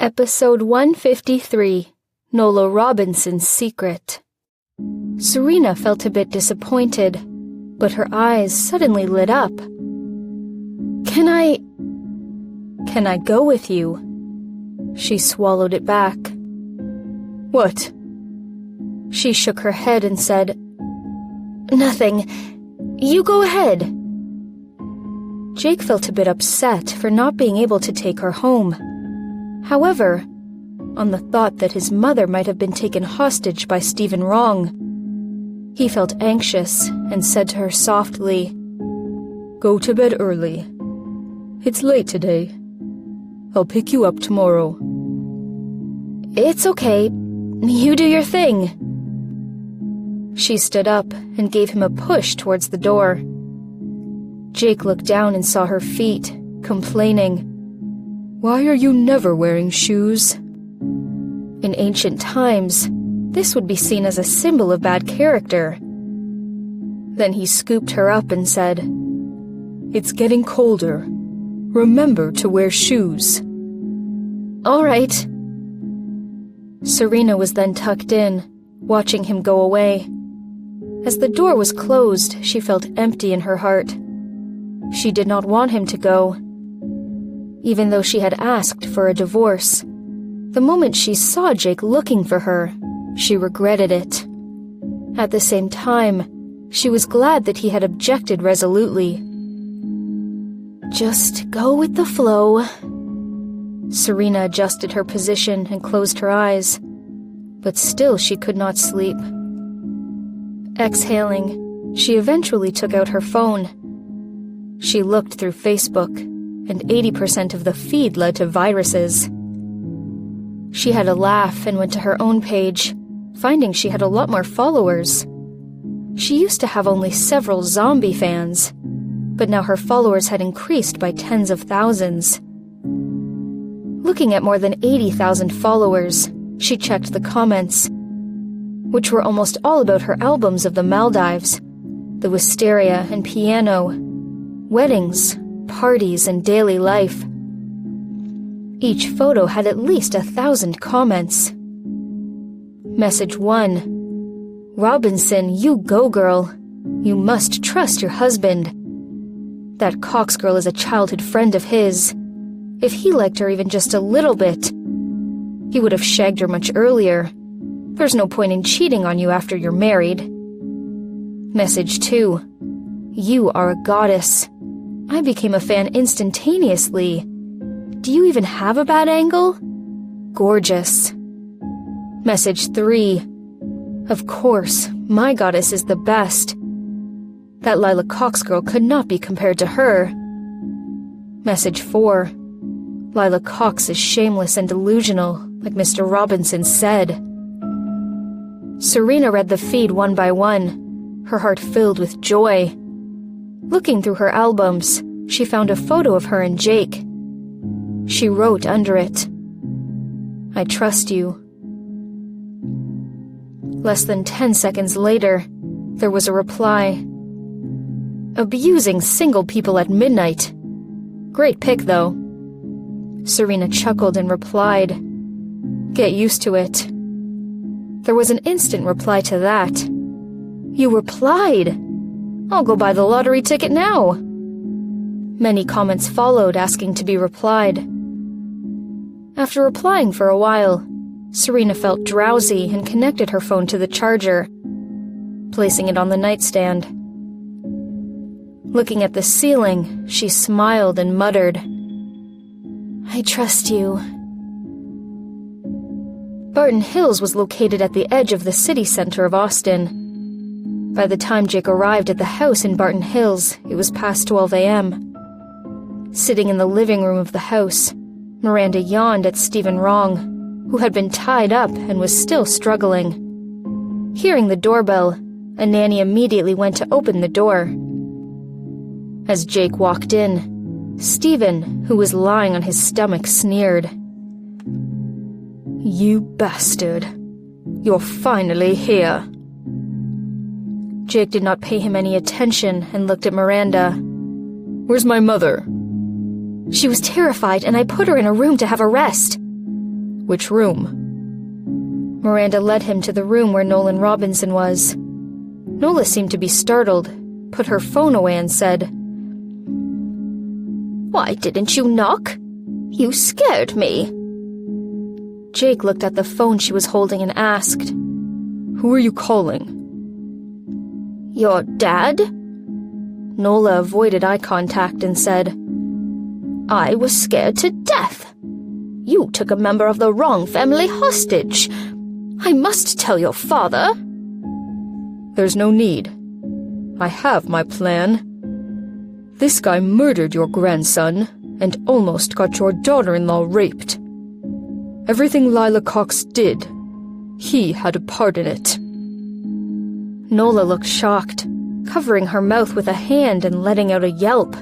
Episode 153, Nolo Robinson's Secret. Serena felt a bit disappointed, but her eyes suddenly lit up. Can I go with you? She swallowed it back. What? She shook her head and said, Nothing. You go ahead. Jake felt a bit upset for not being able to take her home. However, on the thought that his mother might have been taken hostage by Stephen Wrong, he felt anxious and said to her softly, Go to bed early. It's late today. I'll pick you up tomorrow. It's okay. You do your thing. She stood up and gave him a push towards the door. Jake looked down and saw her feet, complaining, Why are you never wearing shoes? In ancient times, this would be seen as a symbol of bad character. Then he scooped her up and said, It's getting colder. Remember to wear shoes. All right. Serena was then tucked in, watching him go away. As the door was closed, she felt empty in her heart. She did not want him to go. Even though she had asked for a divorce, the moment she saw Jake looking for her, she regretted it. At the same time, she was glad that he had objected resolutely. Just go with the flow. Serena adjusted her position and closed her eyes, but still she could not sleep. Exhaling, she eventually took out her phone. She looked through Facebook, and 80% of the feed led to viruses. She had a laugh and went to her own page, finding she had a lot more followers. She used to have only several zombie fans, but now her followers had increased by tens of thousands. Looking at more than 80,000 followers, she checked the comments, which were almost all about her albums of the Maldives, the Wisteria and Piano, weddings, parties, and daily life. Each photo had at least 1,000 comments. Message 1. Robinson, you go, girl. You must trust your husband. That Cox girl is a childhood friend of his. If he liked her even just a little bit, he would have shagged her much earlier. There's no point in cheating on you after you're married. Message 2. You are a goddess. I became a fan instantaneously. Do you even have a bad angle? Gorgeous. Message 3. Of course, my goddess is the best. That Lila Cox girl could not be compared to her. Message 4. Lila Cox is shameless and delusional, like Mr. Robinson said. Serena read the feed one by one, her heart filled with joy. Looking through her albums, she found a photo of her and Jake. She wrote under it, I trust you. Less than 10 seconds later, there was a reply. Abusing single people at midnight. Great pic, though. Serena chuckled and replied, Get used to it. There was an instant reply to that. You replied? I'll go buy the lottery ticket now. Many comments followed asking to be replied. After replying for a while, Serena felt drowsy and connected her phone to the charger, placing it on the nightstand. Looking at the ceiling, she smiled and muttered, I trust you. Barton Hills was located at the edge of the city center of Austin. By the time Jake arrived at the house in Barton Hills, it was past 12 a.m. Sitting in the living room of the house, Miranda yawned at Stephen Wrong, who had been tied up and was still struggling. Hearing the doorbell, a nanny immediately went to open the door. As Jake walked in, Stephen, who was lying on his stomach, sneered. You bastard. You're finally here. Jake did not pay him any attention and looked at Miranda. Where's my mother? She was terrified, and I put her in a room to have a rest. Which room? Miranda led him to the room where Nolan Robinson was. Nola seemed to be startled, put her phone away and said, "Why didn't you knock? You scared me." Jake looked at the phone she was holding and asked, "Who are you calling?" "Your dad?" Nola avoided eye contact and said, "I was scared to death. You took a member of the wrong family hostage. I must tell your father." "There's no need. I have my plan. This guy murdered your grandson and almost got your daughter-in-law raped. Everything Lila Cox did, he had a part in it." Nola looked shocked, covering her mouth with a hand and letting out a yelp.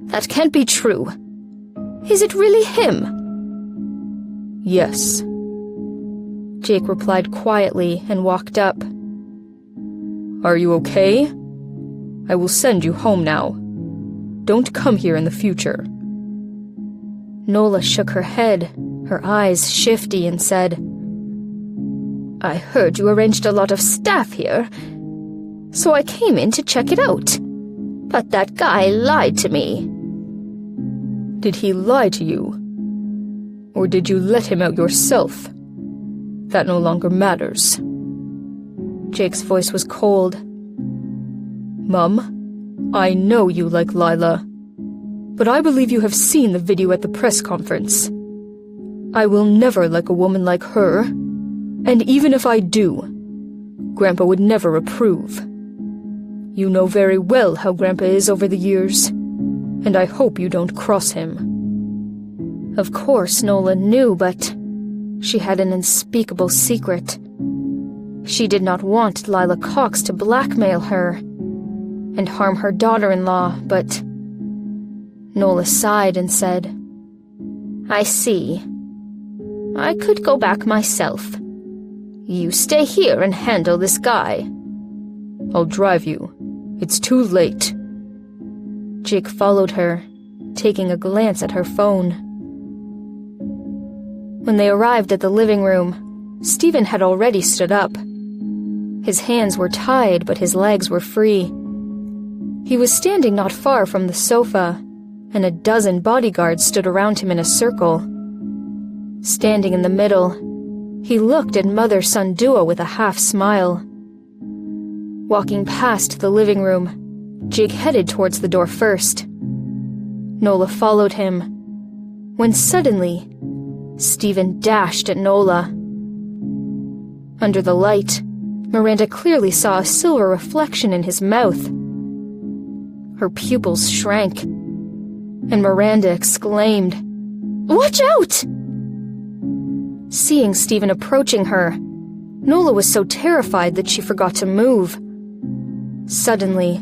"That can't be true. Is it really him?" "Yes," Jake replied quietly and walked up. "Are you okay? I will send you home now. Don't come here in the future." Nola shook her head, her eyes shifty, and said, "I heard you arranged a lot of staff here, so I came in to check it out. But that guy lied to me." "Did he lie to you? Or did you let him out yourself? That no longer matters." Jake's voice was cold. "Mum, I know you like Lila, but I believe you have seen the video at the press conference. I will never like a woman like her, and even if I do, Grandpa would never approve. You know very well how Grandpa is over the years, and I hope you don't cross him." Of course Nola knew, but she had an unspeakable secret. She did not want Lila Cox to blackmail her and harm her daughter-in-law, but Nola sighed and said, "I see. I could go back myself. You stay here and handle this guy." "I'll drive you. It's too late." Jake followed her, taking a glance at her phone. When they arrived at the living room, Stephen had already stood up. His hands were tied, but his legs were free. He was standing not far from the sofa, and a dozen bodyguards stood around him in a circle. Standing in the middle, he looked at mother-son duo with a half-smile. Walking past the living room, Jake headed towards the door first. Nola followed him, when suddenly, Stephen dashed at Nola. Under the light, Miranda clearly saw a silver reflection in his mouth. Her pupils shrank, and Miranda exclaimed, "Watch out!" Seeing Stephen approaching her, Nola was so terrified that she forgot to move. Suddenly,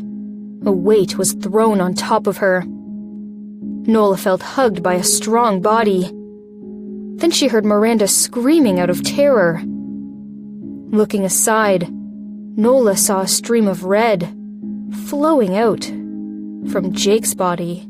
a weight was thrown on top of her. Nola felt hugged by a strong body. Then she heard Miranda screaming out of terror. Looking aside, Nola saw a stream of red flowing out from Jake's body.